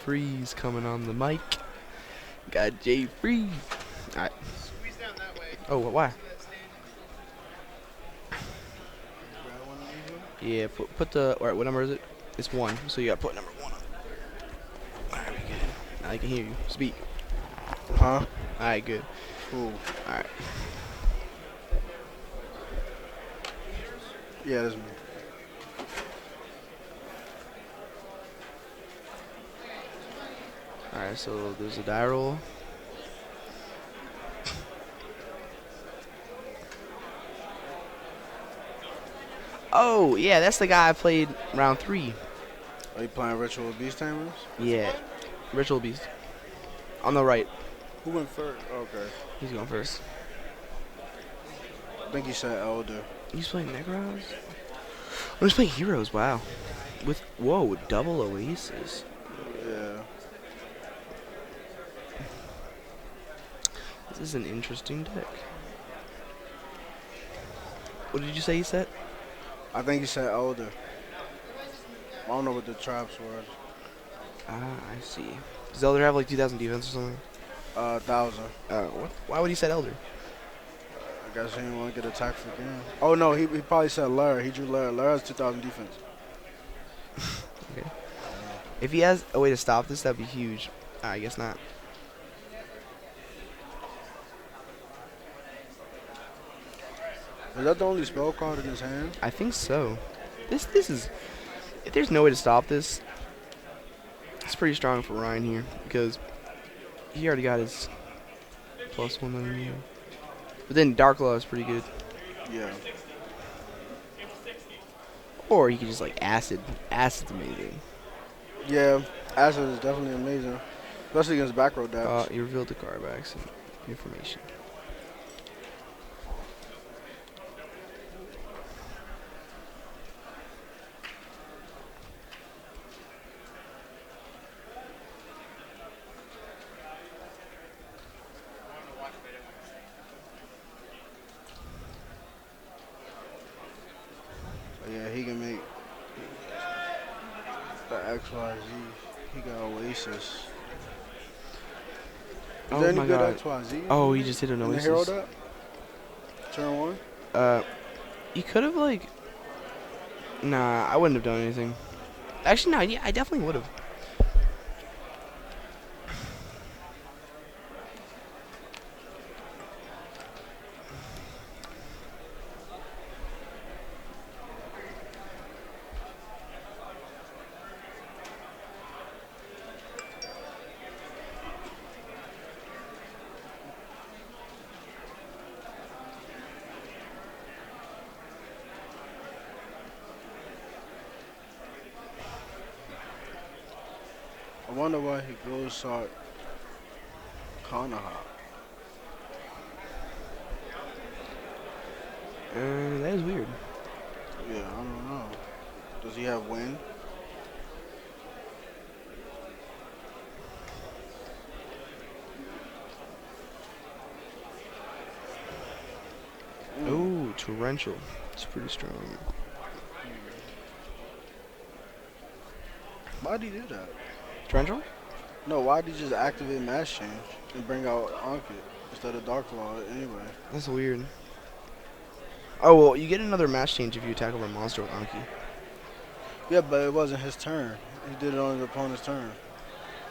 Freeze coming on the mic. Got Jay Freeze. Alright. Squeeze down that way. Oh, why? To that stand. Grab one of these Yeah, put the. Alright, what number is it? It's 1, so you gotta put number 1 on. Alright, we good. Now I can hear you. Speak. ones? Huh? Alright, good. Cool. Alright. Yeah, that's me. Alright, so there's a die roll. Oh, yeah, that's the guy I played round 3. Are you playing Ritual Beast Tamers? Yeah. Ritual Beast. On the right. Who went first? Okay. He's going first. I think he said Elder. He's playing Necros? Oh, he's playing Heroes, wow. With, whoa, double Oasis. Yeah. This is an interesting deck. What did you say he said? I think he said Elder. I don't know what the traps were. Ah, I see. Does Elder have like 2,000 defense or something? 1,000. What? Why would he set Elder? I guess he didn't want to get attacked for game. Oh no, he probably said Lara. He drew Lara. Lara has 2,000 defense. Okay. If he has a way to stop this, that'd be huge. I guess not. Is that the only spell card in his hand? I think so. This is. If there's no way to stop this, it's pretty strong for Ryan here because he already got his +1 on you. But then Dark Law is pretty good. Yeah. Or he could just like Acid. Acid's amazing. Yeah. Acid is definitely amazing. Especially against back row decks. You revealed the card backs and information. Yeah, he can make the XYZ. He got Oasis. Is Oh there any my good God. XYZ? Oh, he just hit an in the hero Oasis. deck? Turn 1? You could have like. Nah, I wouldn't have done anything. Actually, no, yeah, I definitely would have. I wonder why he goes so kinda hot. That is weird. Yeah, I don't know. Does he have wind? Oh, torrential. It's pretty strong. Why'd he do that? Torrential? No, why'd he just activate Mass Change and bring out Ankit instead of Dark Claw anyway? That's weird. Oh well, you get another match change if you attack over a monster with Anki. Yeah, but it wasn't his turn. He did it on his opponent's turn.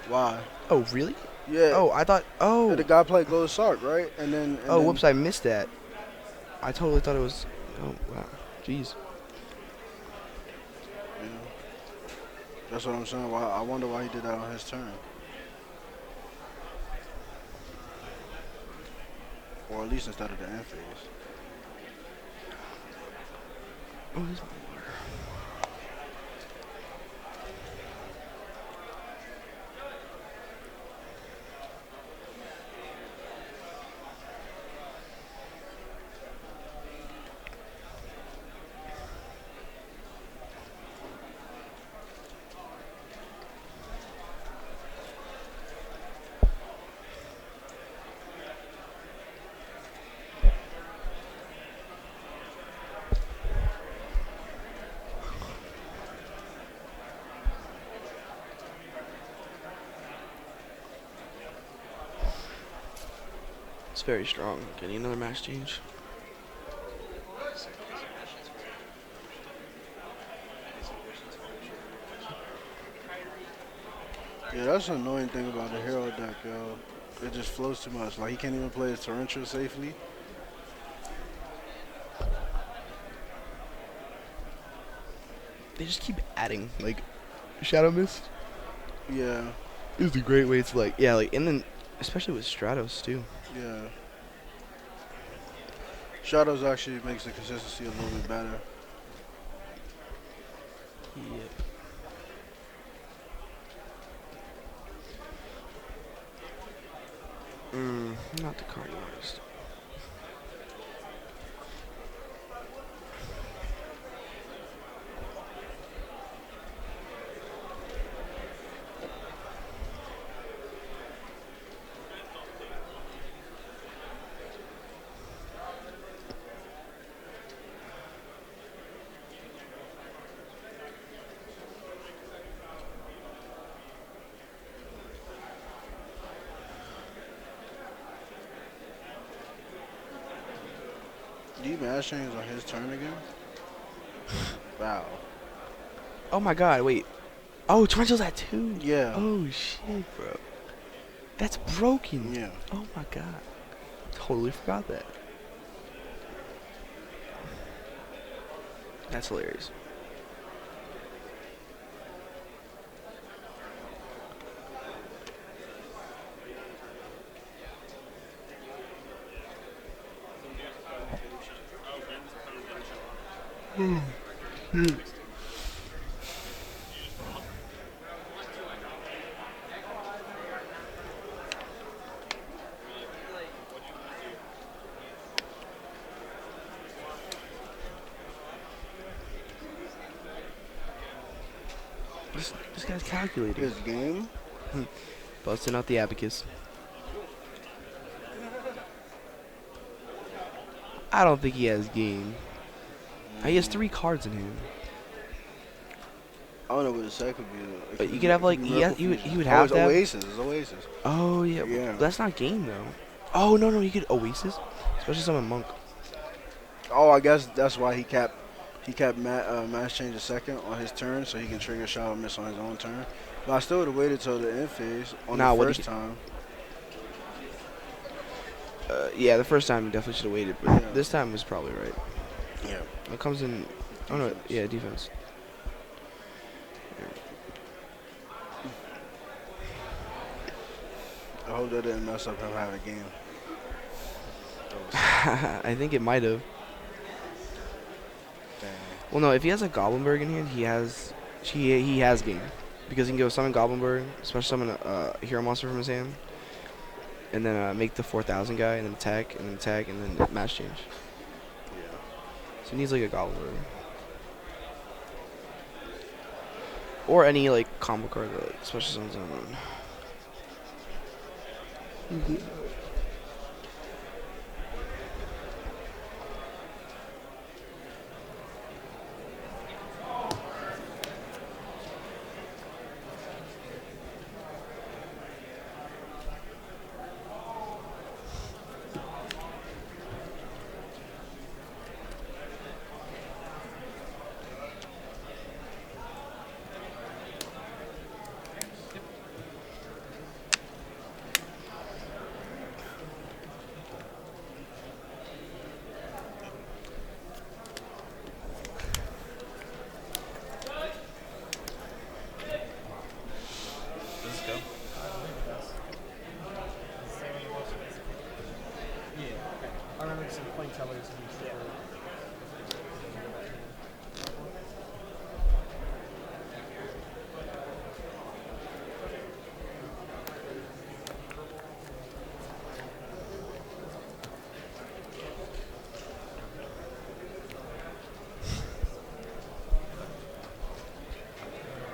Why? Oh really? Yeah. Oh, I thought. Oh. The guy played Gold Sark, right? And then. Oh, whoops! I missed that. I totally thought it was. Oh wow. Jeez. Yeah. That's what I'm saying. Why? I wonder why he did that on his turn. Or at least instead of the end phase. Oh, this my water. It's very strong. Getting another max change. Yeah, that's the annoying thing about the hero deck, yo. It just flows too much. Like, he can't even play his torrential safely. They just keep adding, like, Shadow Mist Yeah, is a great way to, like, yeah, like, and then, especially with Stratos, too. yeah. Shadows actually makes the consistency a little bit better. Yep. Not the card artist. Do you mash change on his turn again? Wow. Oh my god, wait. Oh, Torrential's at 2. Yeah. Oh shit, bro. That's broken. Yeah. Oh my god. Totally forgot that. That's hilarious. This guy's calculating. His game? Busting out the abacus. I don't think he has game. He has 3 cards in hand. I don't know what his set could be. But you could have like he would Oh, have it's that. Oasis. It's Oasis. Oh yeah, Yeah. but that's not game though. Oh no, you could Oasis, especially summon Monk. Oh, I guess that's why he kept mass change a second on his turn, so he can trigger Shadow Mist on his own turn. But I still would have waited till the end phase on Nah, the what first time. Yeah, the first time you definitely should have waited, but Yeah. this time was probably right. Yeah. It comes in. Oh no, yeah, defense. I hope that didn't mess up him having a game. I think it might have. Damn. Well, no, if he has a Goblinberg in hand, he has game because he can go summon Goblinberg, especially summon a hero monster from his hand, and then make the 4,000 guy, and then attack, and then match change. Yeah. So he needs like a Goblinberg. Or any like combo card that like special summons on one.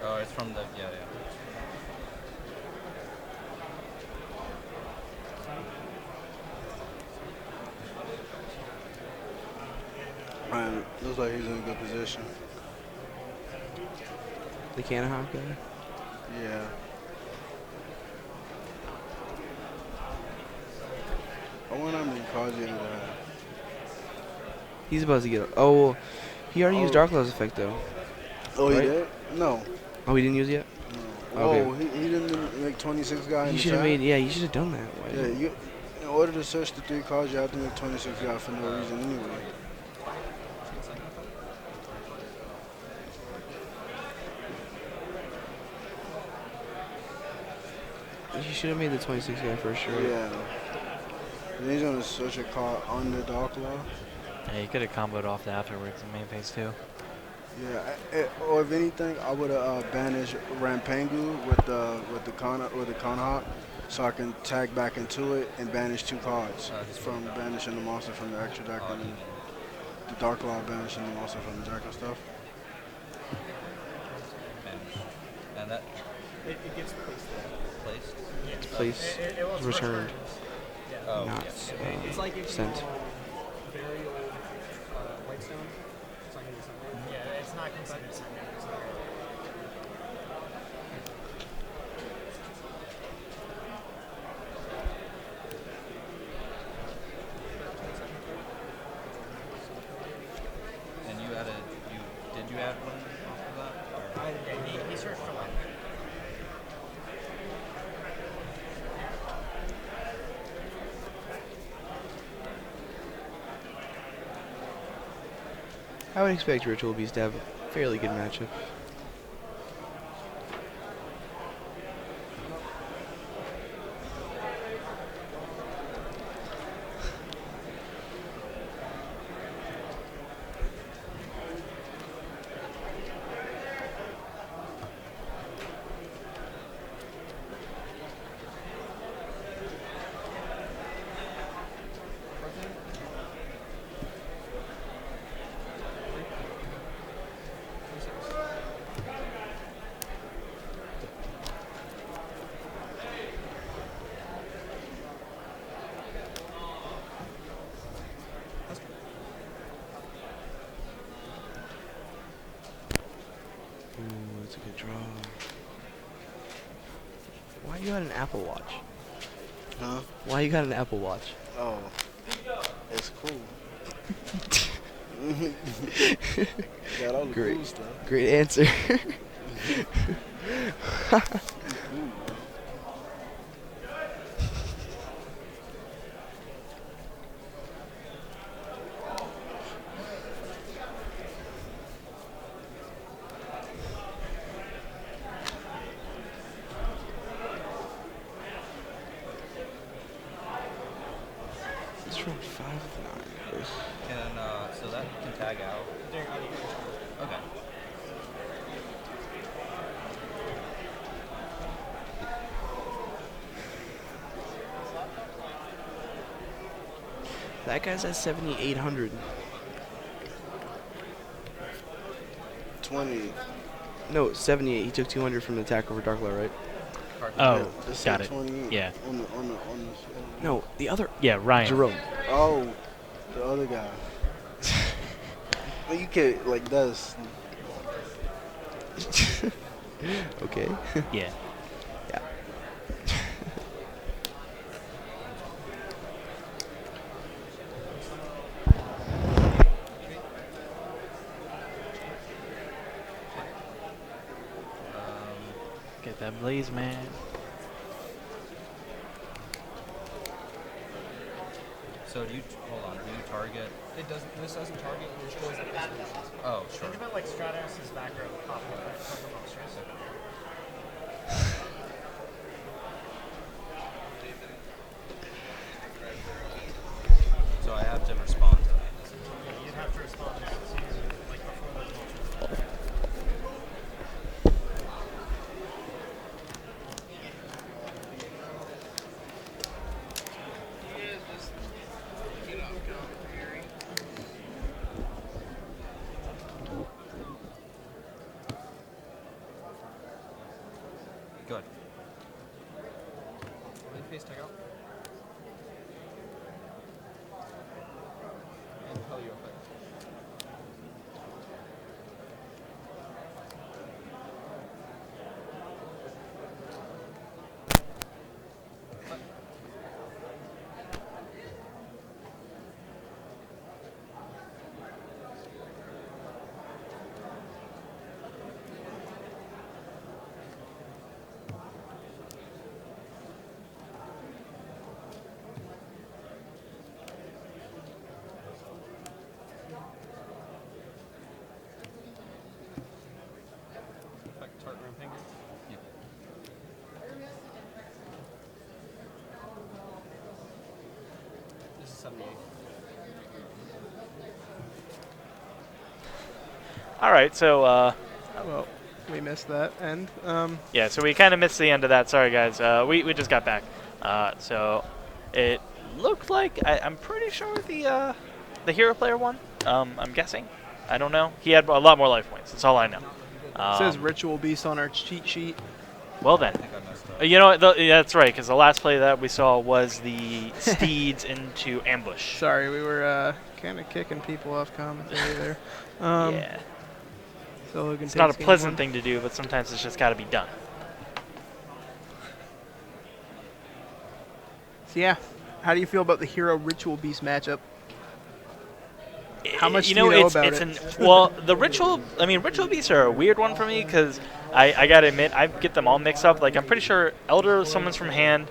Oh, it's from the, yeah. Man, looks like he's in a good position. The Canahawk guy. Yeah. I wonder how many cards he ended up. He's about to get. Oh, well, he already used Oh, Darklaw's effect though. oh, he Right? did? No. Oh, he didn't use it yet. No. Okay. Whoa, he didn't make 26 guy in He the should have chat? made. Yeah, he should have done that. Why Yeah, didn't- in order to search the 3 cards, you have to make 26 guy for no reason anyway. He should have made the 26 guy first, right? Yeah. And he's gonna search a card on the Dark Law. Yeah, you could have comboed off afterwards in main phase too. Yeah, or if anything, I would have banished Rampangu with the con hop, so I can tag back into it and banish 2 cards from banishing the monster from the extra deck and then the Dark Law banishing the monster from the deck and stuff. And that It gets placed there. placed. Yes. Place It was returned, Yeah. Oh, not yeah. It's like if sent. you very old Whitestone. It's not going to be something. Yeah, it's not considered something. And you added. Did you add one after that? Or? Yeah, he searched for one. I would expect Ritual Beast to have a fairly good matchup. Ooh, that's a good draw. Why you got an Apple Watch? Huh? Why you got an Apple Watch? Oh, it's cool. Got all the Great. cool stuff. Great answer. It's from 5 of 9. And so that can tag out. Okay. That guy's at 7,800. 20. No, 78. He took 200 from the attack over Darklight, right? Oh, This got said it. 28 Yeah. On the No, the other. Yeah, Ryan. Jerome. Oh, the other guy. Well, you can't, like, that's. Okay. Yeah. Yeah. Get that blaze, man. So do you hold on? Do you target? It doesn't. This doesn't target. It just goes like this. Oh, sure. Think of it like Stratos' back row popping up from the monsters. So I have to respond to that. Yeah, you'd have to respond to like before those monsters. Good. Face tag out. And hell you effect. 78. All right, so Well, we missed that end. yeah, so we kind of missed the end of that. Sorry, guys. We just got back. So it looked like I'm pretty sure the hero player won. I'm guessing. I don't know. He had a lot more life points. That's all I know. It says Ritual Beast on our cheat sheet. Well then, I think I messed up. you know what? Yeah, that's right. Because the last play that we saw was the steeds into ambush. Sorry, we were kind of kicking people off commentary there. Yeah, So Logan it's not a takes game pleasant one. thing to do, but sometimes it's just got to be done. So yeah, how do you feel about the Hero Ritual Beast matchup? How much you do you know about it's it? Well, the ritual. I mean, ritual beasts are a weird one for me because I gotta admit I get them all mixed up. Like I'm pretty sure Elder summons from hand,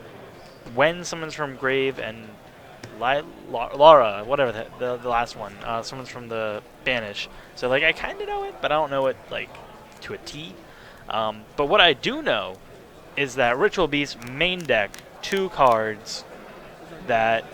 Wen summons from grave, and Lara, whatever the last one, summons from the banish. So like I kind of know it, but I don't know it like to a T. But what I do know is that ritual beast main deck 2 cards that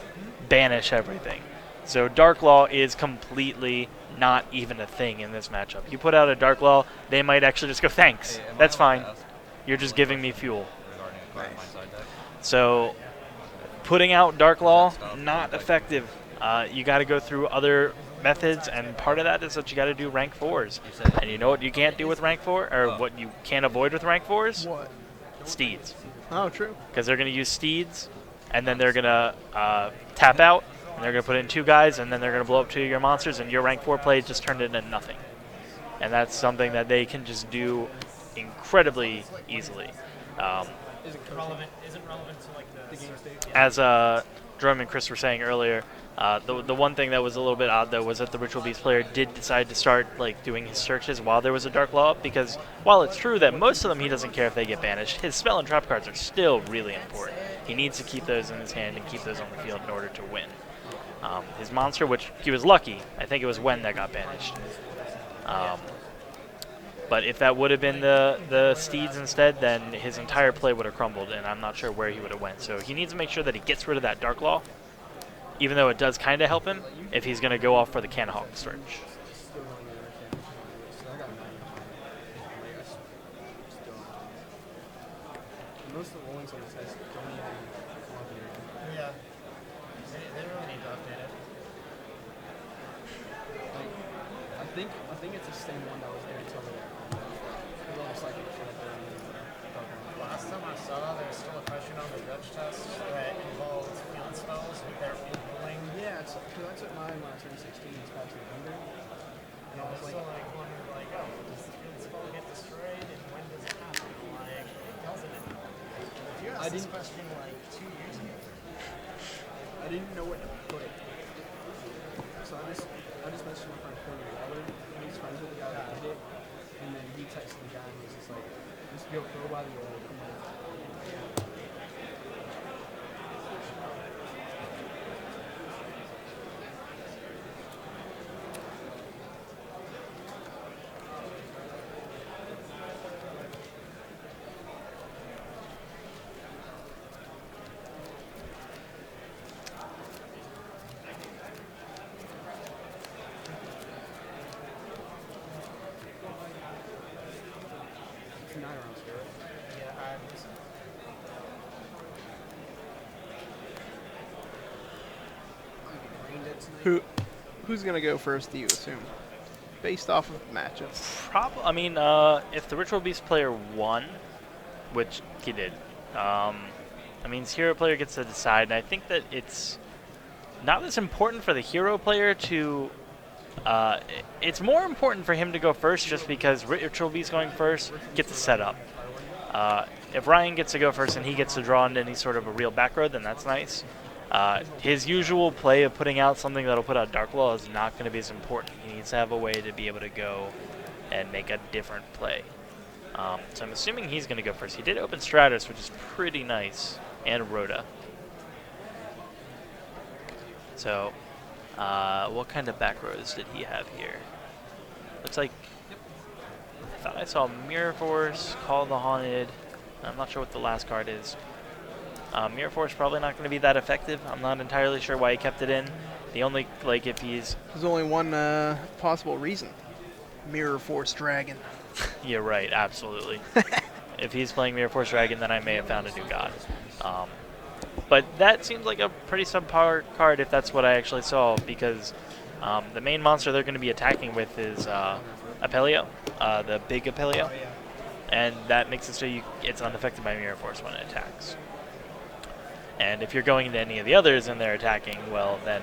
banish everything. So Dark Law is completely not even a thing in this matchup. You put out a Dark Law, they might actually just go, thanks, Hey, am I that's allowed to fine. ask You're just one giving me question fuel. regarding a card in my side deck? So putting out Dark Law, not effective. You got to go through other methods, and part of that is that you got to do rank 4s. You said And you know what you can't do with rank 4, or what you can't avoid with rank 4s? What? Steeds. Oh, true. Because they're going to use steeds, and then they're going to tap out, and they're going to put in 2 guys, and then they're going to blow up 2 of your monsters, and your rank 4 play just turned into nothing. And that's something that they can just do incredibly easily. Isn't relevant to like the game state. As Drum and Chris were saying earlier, the one thing that was a little bit odd though was that the Ritual Beast player did decide to start like doing his searches while there was a Dark Law up, because while it's true that most of them he doesn't care if they get banished, his spell and trap cards are still really important. He needs to keep those in his hand and keep those on the field in order to win. His monster, which he was lucky, I think it was Wen that got banished. But if that would have been the steeds instead, then his entire play would have crumbled, and I'm not sure where he would have went. So he needs to make sure that he gets rid of that Dark Law, even though it does kind of help him if he's going to go off for the Canhawk search. Most of the rulings on this has don't even. Yeah. They really need to update it. Like, I think it's the same one that was there until the looks like it's last time I saw there was still a question on the judge test that involved field spells with their ruling. Yeah, it's because I took mine when I turned 16. It's back to November. And I was like, wondering like, oh, does the field spell get destroyed and when does it happen? Like, it doesn't. If you asked this question like 2 years ago, I didn't know where to put it. So I just messaged my friend Corey Waller. He's friends with the guy that did it. And then he texted the guy and was just like, just go by the old. Who's gonna go first? Do you assume, based off of matchups? I mean, if the Ritual Beast player won, which he did, I mean, his hero player gets to decide, and I think that it's not as important for the hero player to. It's more important for him to go first, just because Ritual Beast going first gets the setup. If Ryan gets to go first and he gets to draw into any sort of a real back row, then that's nice. His usual play of putting out something that'll put out Dark Law is not going to be as important. He needs to have a way to be able to go and make a different play. So I'm assuming he's going to go first. He did open Stratus, which is pretty nice, and Rhoda. So what kind of back rows did he have here? Looks like I thought I saw Mirror Force, Call the Haunted. I'm not sure what the last card is. Mirror Force probably not going to be that effective. I'm not entirely sure why he kept it in. The only, like, if he's... There's only one possible reason. Mirror Force Dragon. Yeah, right, absolutely. If he's playing Mirror Force Dragon, then I may have found a new god. But that seems like a pretty subpar card if that's what I actually saw, because the main monster they're going to be attacking with is Apelio, the big Apelio. And that makes it so it's unaffected by Mirror Force when it attacks. And if you're going into any of the others and they're attacking, well, then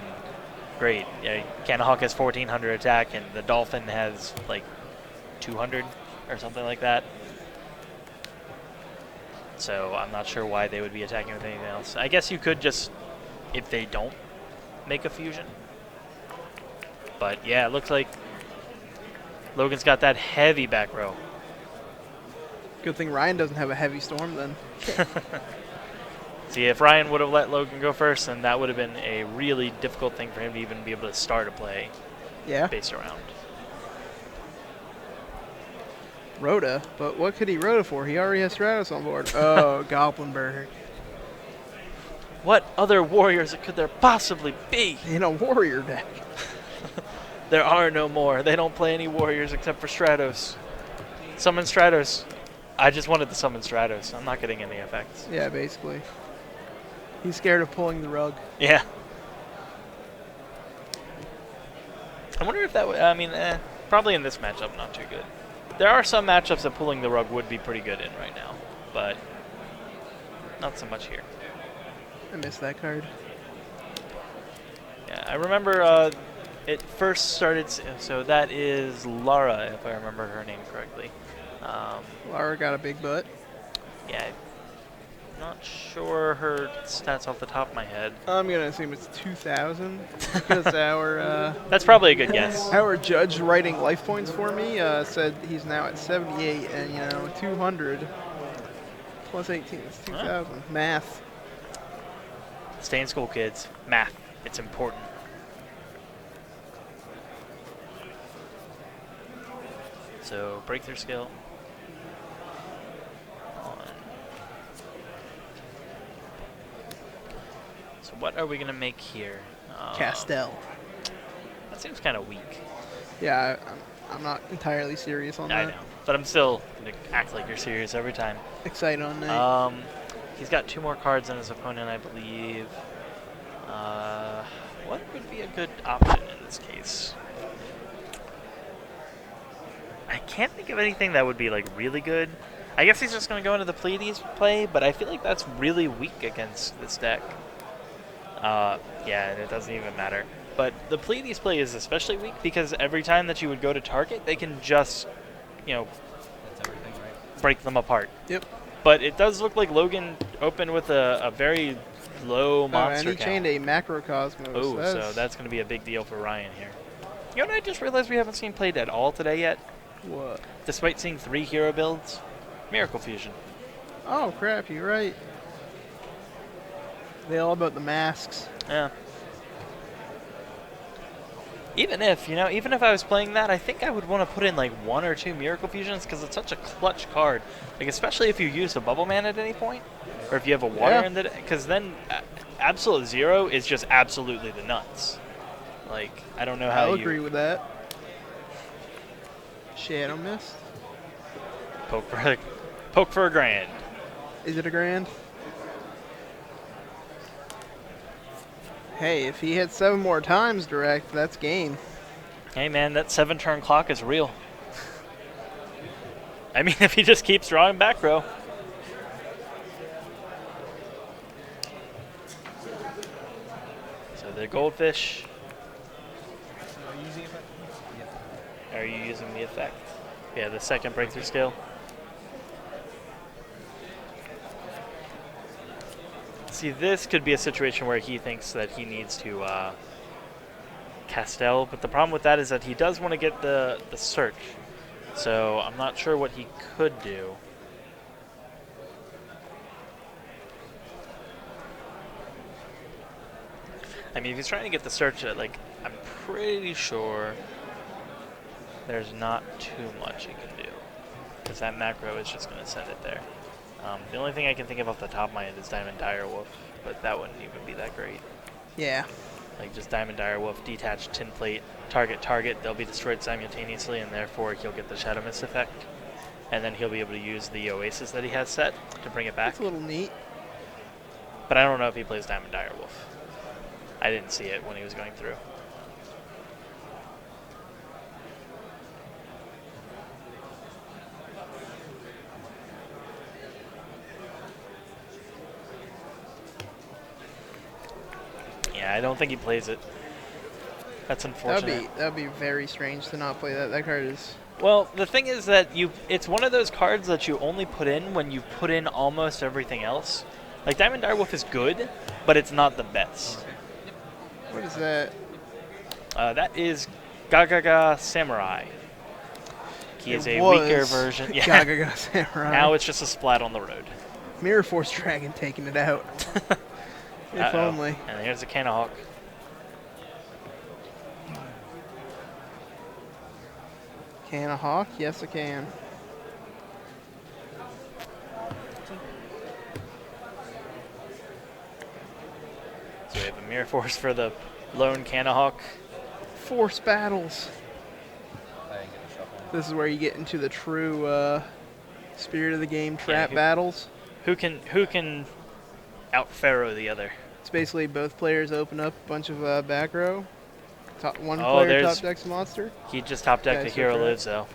great. Yeah, Canahawk has 1400 attack, and the Dolphin has like 200 or something like that. So I'm not sure why they would be attacking with anything else. I guess you could just, if they don't make a fusion. But yeah, it looks like Logan's got that heavy back row. Good thing Ryan doesn't have a heavy storm then. See, if Ryan would have let Logan go first, then that would have been a really difficult thing for him to even be able to start a play based around. Rhoda? But what could he Rhoda for? He already has Stratos on board. Oh, Goblinberg. What other warriors could there possibly be? In a warrior deck. There are no more. They don't play any warriors except for Stratos. Summon Stratos. I just wanted to summon Stratos. I'm not getting any effects. Yeah, basically. He's scared of pulling the rug. Yeah. I wonder if that would... I mean, probably in this matchup, not too good. There are some matchups that pulling the rug would be pretty good in right now, but not so much here. I missed that card. Yeah, I remember it first started... So that is Lara, if I remember her name correctly. Lara got a big butt. Yeah, I'm not sure her stats off the top of my head. I'm going to assume it's 2,000 because our... That's probably a good guess. Our judge writing life points for me said he's now at 78, and, you know, 200 plus 18 is 2,000. Huh? Math. Stay in school, kids. Math. It's important. So, breakthrough skill. So what are we going to make here? Castell. That seems kind of weak. Yeah, I'm not entirely serious on that. I know, but I'm still going to act like you're serious every time. Excited on night. He's got 2 more cards than his opponent, I believe. What would be a good option in this case? I can't think of anything that would be like really good. I guess he's just going to go into the Pleiades play, but I feel like that's really weak against this deck. Yeah, and it doesn't even matter. But the Pleiades play is especially weak because every time that you would go to target, they can just, you know, That's everything, right? break them apart. Yep. But it does look like Logan opened with a very low monster and he chained a Macrocosmos. Oh, so that's going to be a big deal for Ryan here. You know what I just realized we haven't seen played at all today yet? What? Despite seeing 3 hero builds? Miracle Fusion. Oh, crap, you're right. They all about the masks. Yeah. Even if I was playing that, I think I would want to put in like 1 or 2 Miracle Fusions because it's such a clutch card. Like, especially if you use a Bubble Man at any point, or if you have a water in the deck, because then Absolute Zero is just absolutely the nuts. Like, I don't know how I'll agree with that. Shadow Mist. Poke for a grand. Is it a grand? Hey, if he hits 7 more times direct, that's game. Hey man, that 7-turn clock is real. I mean, if he just keeps drawing back row. So the goldfish. Are you using it? Yeah. Are you using the effect? Yeah, the second breakthrough skill. See, this could be a situation where he thinks that he needs to Castell, but the problem with that is that he does want to get the search. So I'm not sure what he could do. I mean, if he's trying to get the search, like, I'm pretty sure there's not too much he can do, because that macro is just going to send it there. The only thing I can think of off the top of my head is Diamond Direwolf, but that wouldn't even be that great. Yeah. Like just Diamond Direwolf, detached tin plate, target, they'll be destroyed simultaneously, and therefore he'll get the Shadow Mist effect. And then he'll be able to use the Oasis that he has set to bring it back. That's a little neat. But I don't know if he plays Diamond Direwolf. I didn't see it when he was going through. Yeah, I don't think he plays it. That's unfortunate. That'd be very strange to not play that. That card is. Well, the thing is that it's one of those cards that you only put in when you put in almost everything else. Like Diamond Direwolf is good, but it's not the best. What is that? That is Gagaga Samurai. He is a was weaker version. Yeah. Gagaga Samurai. Now it's just a splat on the road. Mirror Force Dragon taking it out. If only. And here's a Canahawk. Can a hawk? Yes, I can. So we have a Mirror Force for the lone Canahawk. Force battles. I didn't get a shuffle. This is where you get into the true spirit of the game, trap who- battles. Who can out Pharaoh the other? It's basically both players open up a bunch of back row. One Oh, player there's- top decks a monster. He just top decked Okay, the so Hero for- Lives though.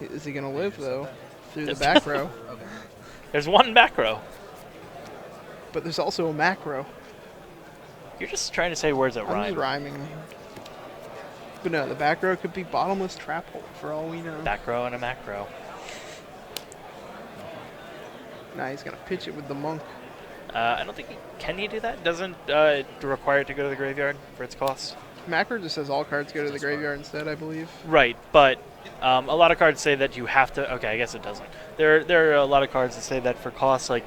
Is he gonna live though? Through the Yes. back row. Okay. There's one back row. But there's also a macro. You're just trying to say words that I'm rhyme. just rhyming. But no, the back row could be bottomless trap hole for all we know. Back row and a macro. Nah, he's gonna pitch it with the monk. I don't think can he do that? Doesn't require it to go to the graveyard for its cost. Macro just says all cards go to the graveyard instead, I believe. Right, but a lot of cards say that you have to. Okay, I guess it doesn't. There are a lot of cards that say that for costs, like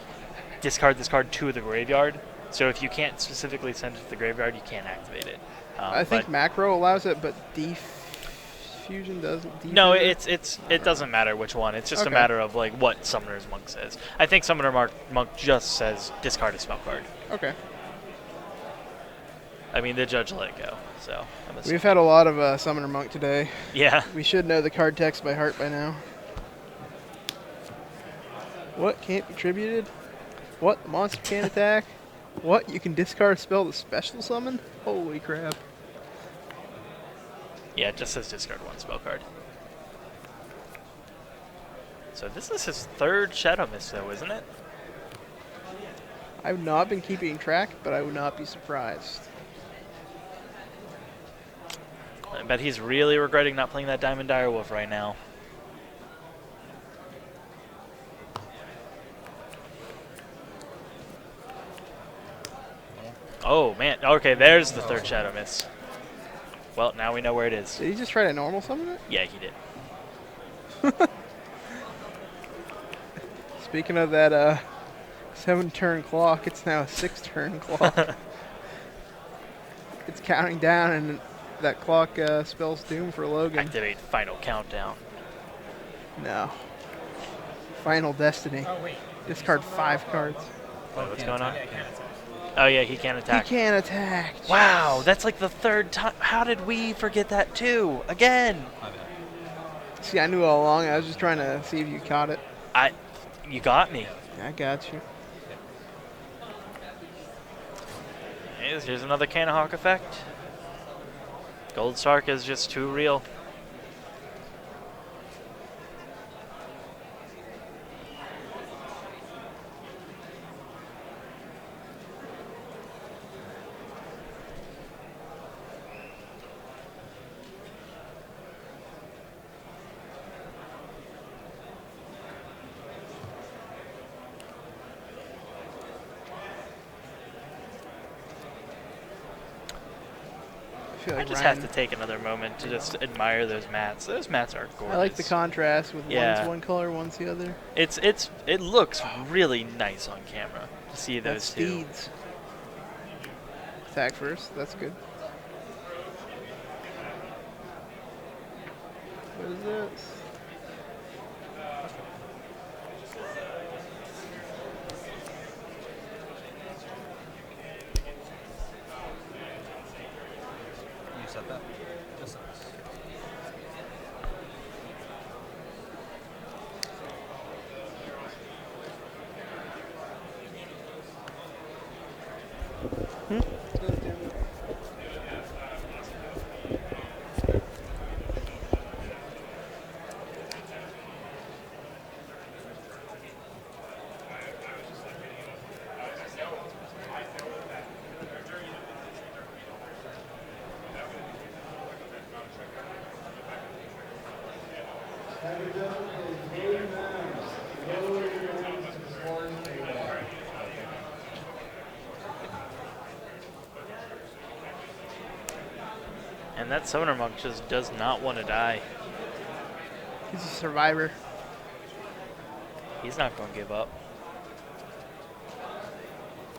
discard this card to the graveyard. So if you can't specifically send it to the graveyard, you can't activate it. I think but macro allows it, but defusion doesn't. no, Defender? it doesn't matter which one. It's just a Okay. matter of like what Summoner's Monk says. I think Summoner Monk just says discard a spell card. Okay. I mean, the judge let it go. So I'm assuming. We've had a lot of Summoner Monk today. Yeah. We should know the card text by heart by now. What? Can't be tributed? What? The monster can't attack? What? You can discard a spell to special summon? Holy crap. Yeah, it just says discard one spell card. So this is his third Shadow Mist, though, isn't it? I've not been keeping track, but I would not be surprised. I bet he's really regretting not playing that Diamond Direwolf right now. Oh, man. Okay, there's the third Shadow Mist. Well, now we know where it is. Did he just try to normal summon it? Yeah, he did. Speaking of that 7-turn clock, it's now a 6-turn clock. It's counting down, and that clock spells doom for Logan. Activate Final Countdown. No. Final Destiny. Oh, wait. Discard 5 cards. Wait, what's going on? Yeah, can't attack. Oh, yeah, he can't attack. He can't attack. Wow, that's like the third time. How did we forget that, too? Again. My bad. See, I knew all along. I was just trying to see if you caught it. You got me. I got you. Here's another Canahawk effect. Gold Sark is just too real. I feel I like just Ryan, have to take another moment to just admire those mats. Those mats are gorgeous. I like the contrast with Yeah. one's one color, one's the other. It looks really nice on camera to see those That's two. steeds. Attack first. That's good. What is this? That just sucks. And that Summoner Monk just does not want to die. He's a survivor. He's not going to give up.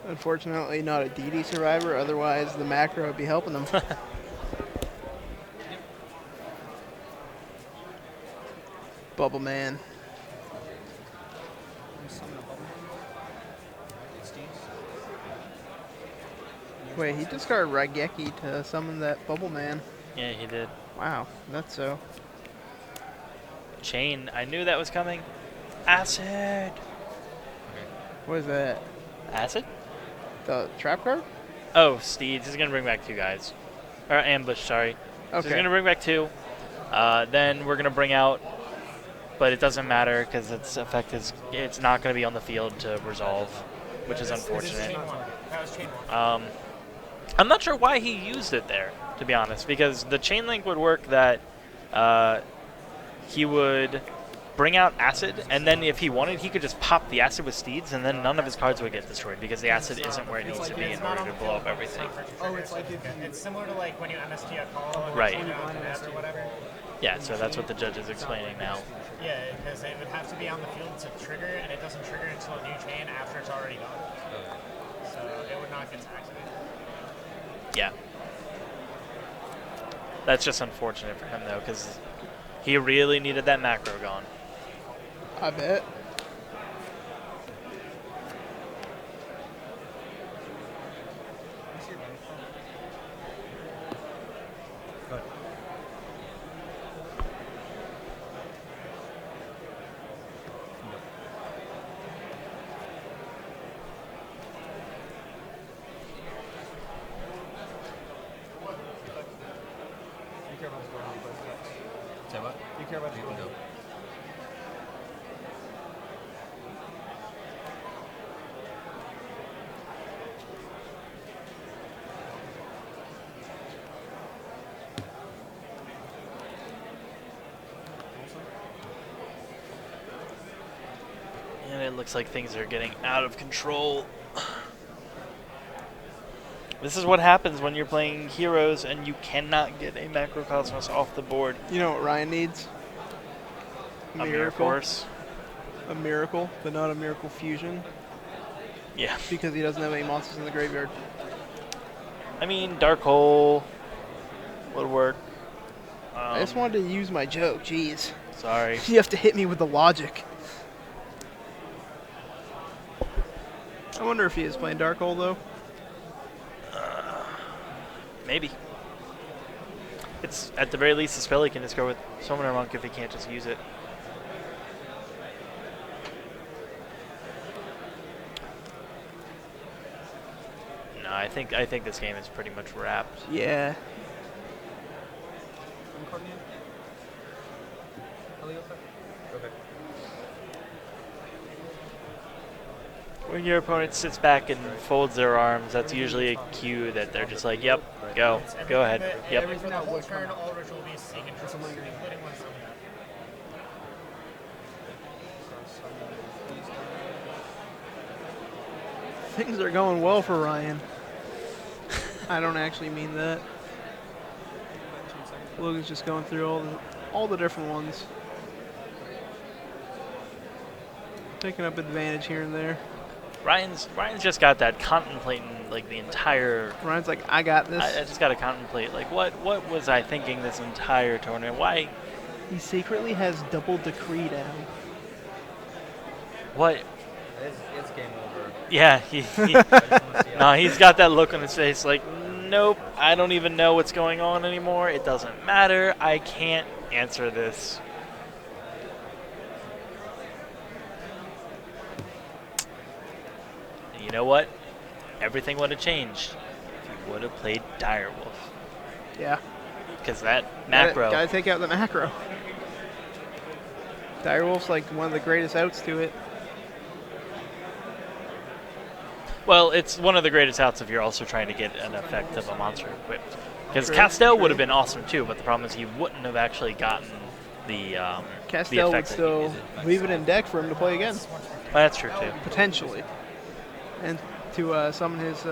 Unfortunately, not a DD survivor. Otherwise, the macro would be helping them. Bubble Man. Wait, he discarded Raigeki to summon that Bubble Man. Yeah, he did. Wow, that's so. Chain. I knew that was coming. Acid. What is that? Acid? The trap card? Oh, Steeds. He's going to bring back 2 guys. Or Ambush, sorry. So he's Okay. going to bring back 2. Then we're going to bring out, but it doesn't matter because its effect is, it's not going to be on the field to resolve, which is unfortunate. That was chain one. I'm not sure why he used it there, to be honest, because the chain link would work that he would bring out Acid, and then if he wanted, he could just pop the Acid with Steeds, and then none of his cards would get destroyed because the Acid isn't where it needs to be in order to blow up everything. Oh, it's like it's similar to like when you MST a call and Right. chain it on the net or whatever. Yeah, so that's what the judge is explaining now. Yeah, because it would have to be on the field to trigger, and it doesn't trigger until a new chain after it's already gone. So it would not get activated. Yeah. That's just unfortunate for him, though, because he really needed that macro gone. I bet. Say what? You care about You can go. And it looks like things are getting out of control. This is what happens when you're playing heroes and you cannot get a Macrocosmos off the board. You know what Ryan needs? A Mirror Force. A miracle, but not a miracle fusion, Yeah. because he doesn't have any monsters in the graveyard. I mean, Dark Hole would work. I just wanted to use my joke. Jeez. Sorry. You have to hit me with the logic. I wonder if he is playing Dark Hole, though. Maybe. It's, at the very least, the spell he can just go with Summoner Monk if he can't just use it. No, I think this game is pretty much wrapped. Yeah. Okay. When your opponent sits back and folds their arms, that's usually a cue that they're just like, yep, go ahead, yep. For the whole turn, all ritual beasts seek controls, including one summoner. Things are going well for Ryan. I don't actually mean that. Logan's just going through all the different ones. Taking up advantage here and there. Ryan's just got that contemplating like the entire. Ryan's like, I got this. I just got to contemplate like what was I thinking this entire tournament? Why? He secretly has double decree down. What? It's game over. Yeah, he I just wanna see no, he's got that look on his face like, nope, I don't even know what's going on anymore. It doesn't matter. I can't answer this. And you know what? Everything would have changed if you would have played Direwolf. Yeah. Because that macro. Gotta take out the macro. Direwolf's like one of the greatest outs to it. Well, it's one of the greatest outs if you're also trying to get an effect of a monster equipped. Because True, Castell true. would have been awesome too, but the problem is he wouldn't have actually gotten the Castell would effect that he still needed. leave it in deck for him to play again, Well, that's true too. potentially. And to summon his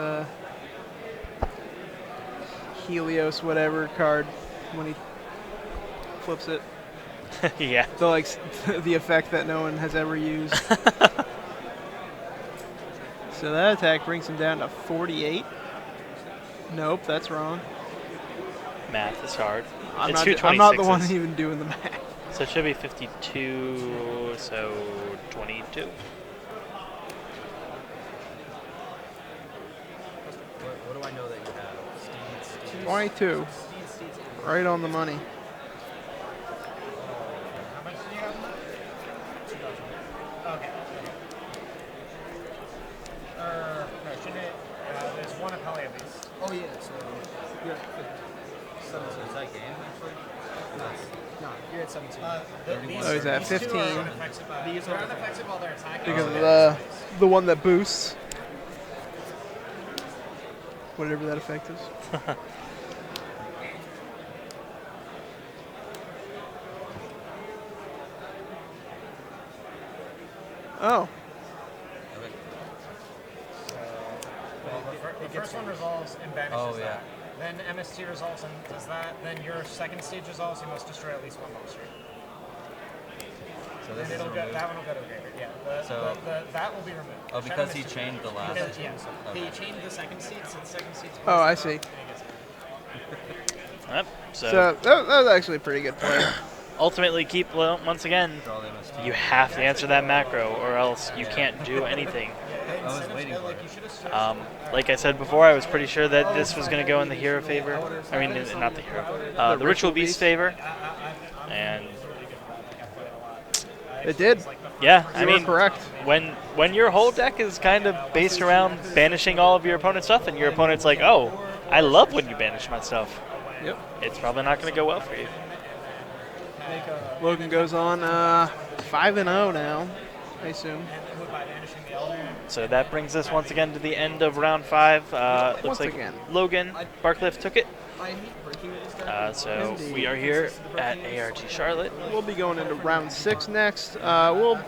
Helios whatever card when he flips it. Yeah. So like the effect that no one has ever used. So that attack brings him down to 48. Nope, that's wrong. Math is hard. I'm It's not, two I'm not the one 26s. even doing the math. So it should be 52, so 22. What do I know that you have? Steeds. 22. Right on the money. How much do you have in that? 2,000. Okay. No, shouldn't it? There's one Apelli at least. Oh yeah. So is that game actually? No, you're at 17. Oh, he's at 15. These are unaffected while they're attacking. Because of the one that boosts. Whatever that effect is. Oh. Okay. The first one resolves and banishes Oh, yeah. that. Then MST resolves and does that. Then your second stage resolves. You must destroy at least one monster. So this And is it'll go, removed. that one will go to graveyard. Yeah. So- That will be removed. Oh, Shadow because he Mystic- chained the last. Because, yeah. Okay. He chained the second seed, so the second seed's Oh, I see. Yep. So that was actually a pretty good play. Ultimately, keep once again. Draw the MST. You have to answer that macro, or else you can't do anything. I was waiting for it. Like I said before, I was pretty sure that this was going to go in the hero favor. I mean, not the hero. The Ritual Beast favor. And It did. yeah, I You were mean, correct. when your whole deck is kind of based around banishing all of your opponent's stuff, and your opponent's like, oh, I love when you banish my stuff, Yep. it's probably not going to go well for you. Logan goes on 5-0 now, I assume. So that brings us once again to the end of round 5. Looks Once like again. Logan, Barcliff took it. I hate breaking this So we are here at ARG Charlotte. We'll be going into round 6 next. We'll